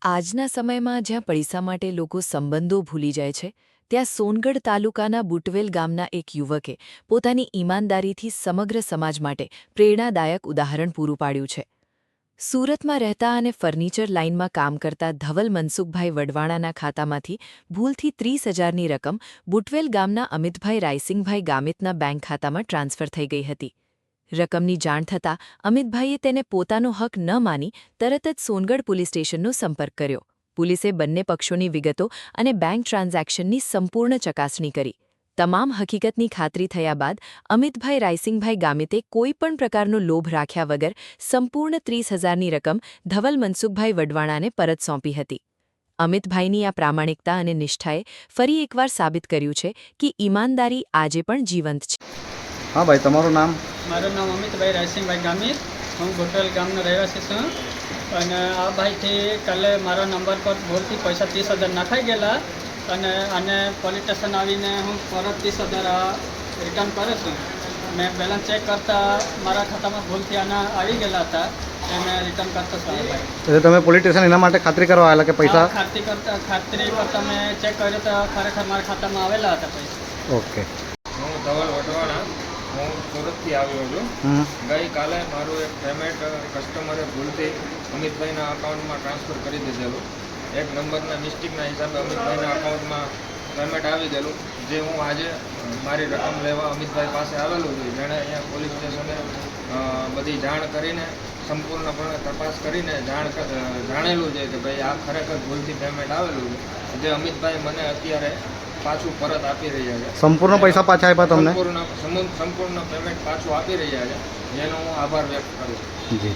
આજના સમયમાં જ્યાં પૈસા માટે લોકો સંબંધો ભૂલી જાય છે, ત્યાં સોનગઢ તાલુકાના બુટવેલ ગામના એક યુવકે પોતાની ઈમાનદારીથી સમગ્ર સમાજ માટે પ્રેરણાદાયક ઉદાહરણ પૂરું પાડ્યું છે. સુરતમાં રહેતા અને ફર્નિચર લાઇનમાં કામ કરતા ધવલ મનસુખભાઈ વડવાણાના ખાતામાંથી ભૂલથી 30,000ની રકમ બુટવેલ ગામના અમિતભાઈ રાયસિંગભાઈ ગામિતના બેંક ખાતામાં ટ્રાન્સફર થઈ ગઈ હતી. રકમની જાણ થતાં અમિતભાઈએ તેને પોતાનો હક ન માની તરત જ સોનગઢ પોલીસ સ્ટેશનનો સંપર્ક કર્યો. પોલીસે બંને પક્ષોની વિગતો અને બેંક ટ્રાન્ઝેક્શનની સંપૂર્ણ ચકાસણી કરી. તમામ હકીકતની ખાતરી થયા બાદ અમિતભાઈ રાયસિંગભાઈ ગામિતે કોઈપણ પ્રકારનો લોભ રાખ્યા વગર સંપૂર્ણ 30,000ની રકમ ધવલ મનસુખભાઈ વડવાણાને પરત સોંપી હતી. અમિતભાઈની આ પ્રામાણિકતા અને નિષ્ઠાએ ફરી એકવાર સાબિત કર્યું છે કે ઈમાનદારી આજે પણ જીવંત છે. हाँ भाई, તમારું નામ? મારું નામ અમિતભાઈ રાયસિંગભાઈ ગામિત, હું બુટવેલ ગામનો રહેવાસી છું. અને આ ભાઈથી કાલે મારા નંબર પર ભૂલથી પૈસા 30,000 નાખાઈ ગયેલા અને પોલીસ સ્ટેશન આવીને હું પરત 30,000 રિટર્ન કરું છું. મેં બેલેન્સ ચેક કરતાં મારા ખાતામાં ભૂલથી આના આવી ગયેલા હતા એને રિટર્ન કરતો છું. ભાઈ એટલે તમે પોલીસ સ્ટેશન એના માટે ખાતરી કરવા આવેલા કે પૈસા? ખાતરી કરતાં મેં ચેક કર્યું તો ખરેખર મારા ખાતામાં આવેલા હતા પૈસા. ઓકે. હું ધવલ વડવાણા, હું સુરતથી આવ્યો છું. ગઈકાલે મારું એક પેમેન્ટ કસ્ટમરે ભૂલથી અમિતભાઈના અકાઉન્ટમાં ટ્રાન્સફર કરી દીધેલું. એક નંબરના મિસ્ટેકના હિસાબે અમિતભાઈના અકાઉન્ટમાં પેમેન્ટ આવી ગયેલું, જે હું આજે મારી રકમ લેવા અમિતભાઈ પાસે આવેલું છું. જેણે અહીંયા પોલીસ સ્ટેશને બધી જાણ કરીને સંપૂર્ણપણે તપાસ કરીને જાણેલું છે કે ભાઈ આ ખરેખર ભૂલથી પેમેન્ટ આવેલું છે, જે અમિતભાઈ મને અત્યારે પાછું પરત આપી રહ્યા છે. સંપૂર્ણ પૈસા પાછા આપ્યા તમને? સંપૂર્ણ પેમેન્ટ પાછું આપી રહ્યા છે, જેનો હું આભાર વ્યક્ત કરું છું. જી.